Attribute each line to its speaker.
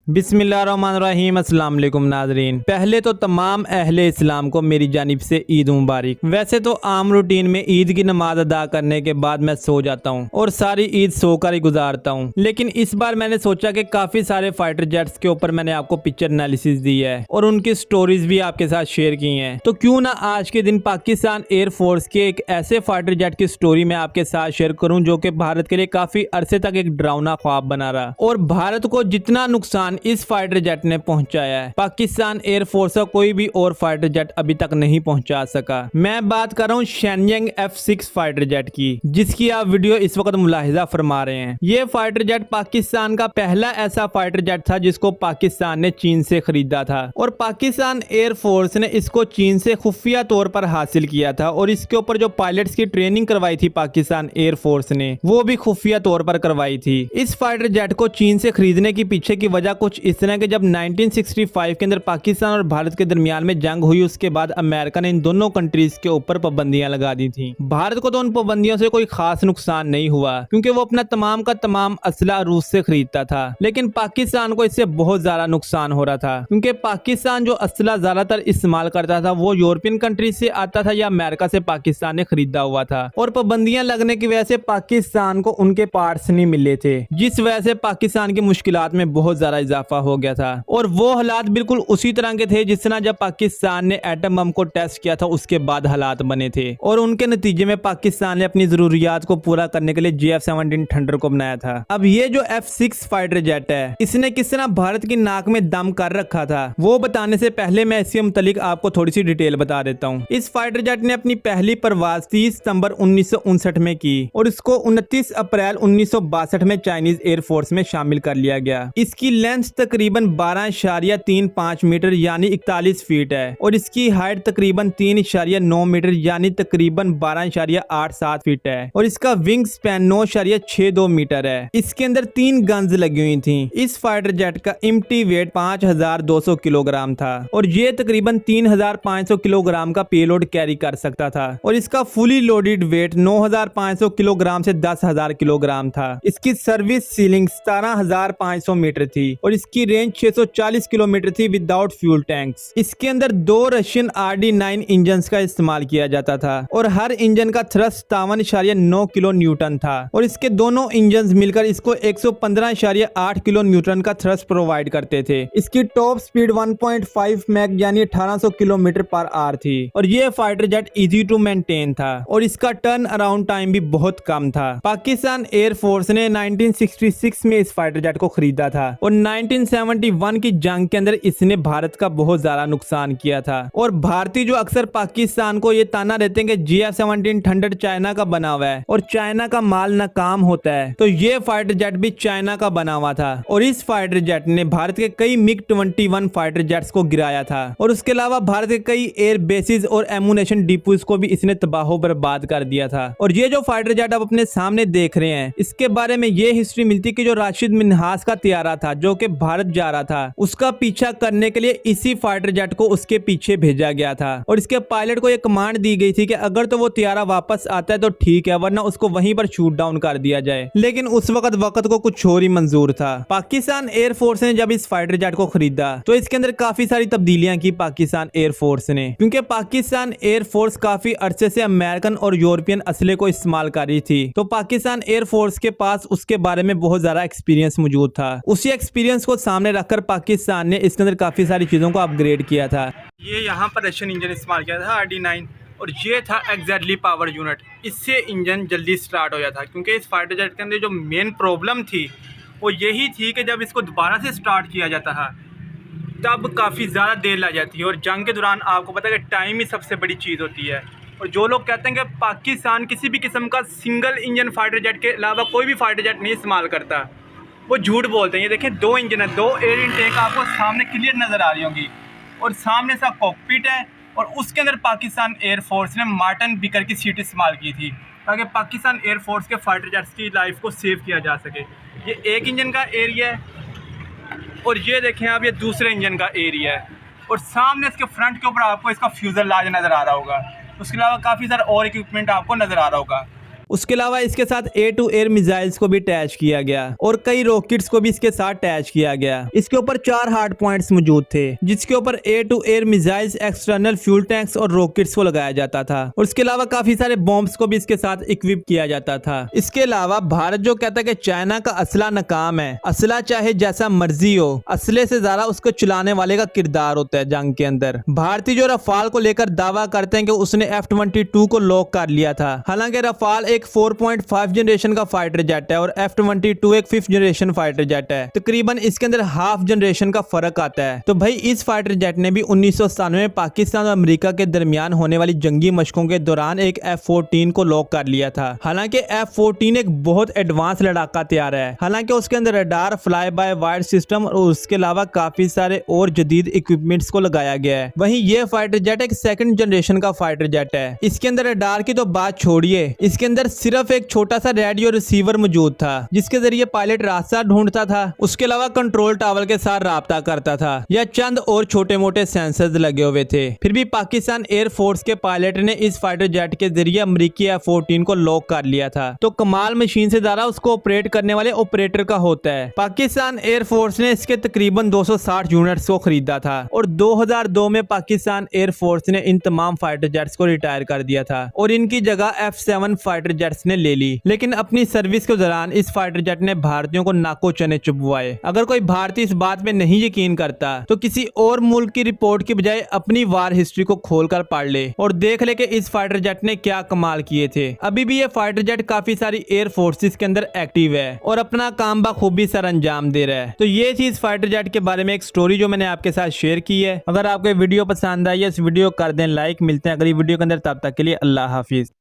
Speaker 1: बिस्मिल्लाहिर्रहमानिर्रहीम। अस्सलाम वालेकुम नाजरीन। पहले तो तमाम अहले इस्लाम को मेरी जानिब से ईद मुबारक। वैसे तो आम रूटीन में ईद की नमाज अदा करने के बाद मैं सो जाता हूँ और सारी ईद सोकर ही गुजारता हूँ, लेकिन इस बार मैंने सोचा कि काफी सारे फाइटर जेट्स के ऊपर मैंने आपको पिक्चर एनालिसिस दी है और उनकी स्टोरीज भी आपके साथ शेयर की हैं, तो क्यों ना आज के दिन पाकिस्तान एयरफोर्स के एक ऐसे फाइटर जेट की स्टोरी मैं आपके साथ शेयर करूँ जो कि भारत के लिए काफी अरसे तक एक डरावना ख्वाब बना रहा और भारत को जितना नुकसान इस फाइटर जेट ने पहुंचाया है, पाकिस्तान एयरफोर्स का कोई भी और फाइटर जेट अभी तक नहीं पहुंचा सका। मैं बात कर रहा हूं शेनयंग F6 फाइटर जेट की, जिसकी आप वीडियो इस वक्त मुलाहिजा फरमा रहे हैं। ये फाइटर जेट पाकिस्तान का पहला ऐसा फाइटर जेट था जिसको पाकिस्तान ने चीन से खरीदा था और पाकिस्तान एयरफोर्स ने इसको चीन से खुफिया तौर पर हासिल किया था और इसके ऊपर जो पायलट्स की ट्रेनिंग करवाई थी पाकिस्तान एयरफोर्स ने, वो भी खुफिया तौर पर करवाई थी। इस फाइटर जेट को चीन से खरीदने की पीछे की वजह कुछ इस तरह के, जब 1965 के अंदर पाकिस्तान और भारत के दरमियान में जंग हुई, उसके बाद अमेरिका ने इन दोनों कंट्रीज के ऊपर पाबंदियां लगा दी थी। भारत को तो उन पाबंदियों से कोई खास नुकसान नहीं हुआ क्योंकि वो अपना तमाम का तमाम असला रूस से खरीदता था, लेकिन पाकिस्तान को इससे बहुत ज्यादा नुकसान हो रहा था क्योंकि पाकिस्तान जो असला ज्यादातर इस्तेमाल करता था वो यूरोपियन कंट्रीज से आता था या अमेरिका से पाकिस्तान ने खरीदा हुआ था और पाबंदियां लगने की वजह से पाकिस्तान को उनके पार्ट्स नहीं मिले थे, जिस वजह से पाकिस्तान की मुश्किलात में बहुत ज्यादा इजाफा हो गया था। और वो हालात बिल्कुल उसी तरह के थे जिस तरह जब पाकिस्तान ने एटम बम को टेस्ट किया था उसके बाद हालात बने थे और उनके नतीजे में पाकिस्तान ने अपनी जरूरियात को पूरा करने के लिए JF-17 थंडर को बनाया था। अब ये जो F6 फाइटर जेट है, इसने किस तरह भारत की नाक में दम कर रखा था, वो बताने से पहले मैं इसके मुतालिक आपको थोड़ी सी डिटेल बता देता हूँ। इस फाइटर जेट ने अपनी पहली परवाज 30 सितंबर 1959 में की और इसको 29 अप्रैल 1962 में चाइनीज एयरफोर्स में शामिल कर लिया गया। इसकी लेंथ तकरीबन 12.35 मीटर यानी 41 फीट है और इसकी हाइट तकरीबन 3.9 मीटर यानी तकरीबन 12.87 फीट है और इसका विंग स्पैन 9.62 मीटर है। इसके अंदर 3 गन्स लगी हुई थी। इस फाइटर जेट का एम्प्टी वेट 5200 किलोग्राम था और ये तकरीबन 3500 किलोग्राम का पेलोड कैरी कर सकता था और इसका फुली लोडेड वेट 9500 किलोग्राम से 10,000 किलोग्राम था। इसकी सर्विस सीलिंग 17,500 मीटर थी और इसकी रेंज 640 किलोमीटर थी विदाउट फ्यूल टैंक्स। इसके अंदर 2 रशियन RD-9 इंजन का इस्तेमाल किया जाता था और हर इंजन का थ्रस्ट 57.9 किलो न्यूटन था और इसके दोनों इंजन मिलकर इसको 115.8 किलो न्यूटन का थ्रस्ट प्रोवाइड करते थे। इसकी टॉप स्पीड 1.5 मैक यानी 1800 किलोमीटर पर आवर थी और ये fighter jet easy to maintain था और इसका टर्न अराउंड टाइम भी बहुत कम था। पाकिस्तान एयरफोर्स ने 1966 में इस फाइटर जेट को खरीदा था और 1971 की जंग के अंदर इसने भारत का बहुत ज्यादा नुकसान किया था और भारतीय जो अक्सर पाकिस्तान को ये ताना देते हैं कि JF-17 थंडर चाइना का बना हुआ है और चाइना का माल नाकाम होता है, तो ये फाइटर जेट भी चाइना का बना हुआ था और इस फाइटर जेट ने भारत के कई MiG-21 फाइटर जेट्स को गिराया था और उसके अलावा भारत के कई एयर बेसिस और एमुनेशन डिपोज को भी इसने तबाह बर्बाद कर दिया था। और ये जो फाइटर जेट आप अपने सामने देख रहे हैं, इसके बारे में ये हिस्ट्री मिलती कि जो राशिद मिन्हास का तैयारा था जो कि भारत जा रहा था, उसका पीछा करने के लिए इसी फाइटर जेट को उसके पीछे भेजा गया था और इसके पायलट को यह कमांड दी गई थी कि अगर तो वो तैयारा वापस आता है तो ठीक है, वरना उसको वहीं पर शूट डाउन कर दिया जाए। लेकिन उस वक्त को कुछ और ही मंजूर था। पाकिस्तान एयरफोर्स ने जब इस फाइटर जेट को खरीदा तो इसके अंदर काफी सारी तब्दीलियां की पाकिस्तान एयरफोर्स ने, क्योंकि पाकिस्तान एयरफोर्स काफी अरसे से अमेरिकन और यूरोपियन असले को इस्तेमाल कर रही थी, तो पाकिस्तान एयरफोर्स के पास उसके बारे में बहुत ज्यादा एक्सपीरियंस मौजूद था। उसी एक्सपीरियंस को सामने रखकर पाकिस्तान ने इसके अंदर काफी सारी चीजों को अपग्रेड किया था। ये यहाँ पर रशियन इंजन इस्तेमाल किया था RD-9 और ये था एग्जैक्टली पावर यूनिट। इससे इंजन जल्दी स्टार्ट हो जाता क्योंकि इस फाइटर जेट के अंदर जो मेन प्रॉब्लम थी वो यही थी कि जब इसको दोबारा से स्टार्ट किया जाता था तब काफ़ी ज़्यादा देर लग जाती है और जंग के दौरान आपको पता है कि टाइम ही सबसे बड़ी चीज़ होती है। और जो लोग कहते हैं कि पाकिस्तान किसी भी किस्म का सिंगल इंजन फाइटर जेट के अलावा कोई भी फाइटर जेट नहीं इस्तेमाल करता, वो झूठ बोलते हैं। ये देखें 2 इंजन है, 2 एयर इनटेक आपको सामने क्लियर नज़र आ रही होंगी और सामने सा कॉकपिट है और उसके अंदर पाकिस्तान एयरफोर्स ने मार्टिन बिकर की सीट इस्तेमाल की थी ताकि पाकिस्तान एयरफोर्स के फाइटर जेट्स की लाइफ को सेव किया जा सके। ये एक इंजन का एरिया है और ये देखें आप, ये दूसरे इंजन का एरिया है और सामने इसके फ्रंट के ऊपर आपको इसका फ्यूजलाज नज़र आ रहा होगा। उसके अलावा काफ़ी सारा और इक्विपमेंट आपको नज़र आ रहा होगा। उसके अलावा इसके साथ एयर टू एयर मिसाइल्स को भी अटैच किया गया और कई रॉकेट्स को भी इसके साथ अटैच किया गया। इसके ऊपर 4 हार्ड पॉइंट्स मौजूद थे जिसके ऊपर air to air missiles, external fuel tanks और रॉकेट्स को लगाया जाता था और इसके अलावा काफी सारे बॉम्ब्स को भी इसके साथ इक्विप किया जाता था। इसके अलावा भारत जो कहता है कि चाइना का असला नाकाम है, असला चाहे जैसा मर्जी हो, असले से ज्यादा उसको चलाने वाले का किरदार होता है जंग के अंदर। भारतीय जो रफाल को लेकर दावा करते हैं कि उसने F-22 को लॉक कर लिया था, हालांकि रफाल एक 4.5 जनरेशन का फाइटर जेट है और F-22 एक 5th जनरेशन फाइटर जेट है। तकरीबन इसके अंदर हाफ जनरेशन का फर्क आता है। तो भाई इस फाइटर जेट ने भी 1997 में पाकिस्तान और अमेरिका के दरमियान होने वाली जंगी मशकों के दौरान एक F-14 को लॉक कर लिया था। हालांकि F-14 एक बहुत एडवांस लड़ाका तैयार है, हालांकि उसके अंदर radar, fly by wire system और उसके अलावा काफी सारे और जदीद इक्विपमेंट्स को लगाया गया है। वहीं ये फाइटर जेट एक 2nd जनरेशन का फाइटर जेट है। इसके अंदर रडार की तो बात छोड़िए, इसके अंदर सिर्फ एक छोटा सा रेडियो रिसीवर मौजूद था जिसके जरिए पायलट रास्ता ढूंढता था। उसके अलावा कंट्रोल टावर के साथ राब्ता करता था या चंद और छोटे मोटे सेंसर्स लगे हुए थे। फिर भी पाकिस्तान एयरफोर्स के पायलट ने इस फाइटर जेट के जरिए अमेरिकी F-14 को लॉक कर लिया था। तो कमाल मशीन से ज्यादा उसको ऑपरेट करने वाले ऑपरेटर का होता है। पाकिस्तान एयरफोर्स ने इसके तकरीबन 260 यूनिट्स को खरीदा था और 2002 में पाकिस्तान एयरफोर्स ने इन तमाम फाइटर जेट्स को रिटायर कर दिया था और इनकी जगह F-7 फाइटर जेट्स ने ले ली। लेकिन अपनी सर्विस के दौरान इस फाइटर जेट ने भारतीयों को नाको चने चुभवाए। अगर कोई भारतीय इस बात में नहीं यकीन करता तो किसी और मुल्क की रिपोर्ट की बजाय अपनी वार हिस्ट्री को खोलकर पढ़ ले और देख ले कि इस फाइटर जेट ने क्या कमाल किए थे। अभी भी ये फाइटर जेट काफी सारी एयर फोर्सेस के अंदर एक्टिव है और अपना काम बखूबी सर अंजाम दे रहा है। तो ये चीज फाइटर जेट के बारे में एक स्टोरी जो मैंने आपके साथ शेयर की है। अगर आपको वीडियो पसंद आई है इस वीडियो कर दें लाइक। मिलते हैं अगली वीडियो के अंदर, तब तक के लिए अल्लाह हाफिज।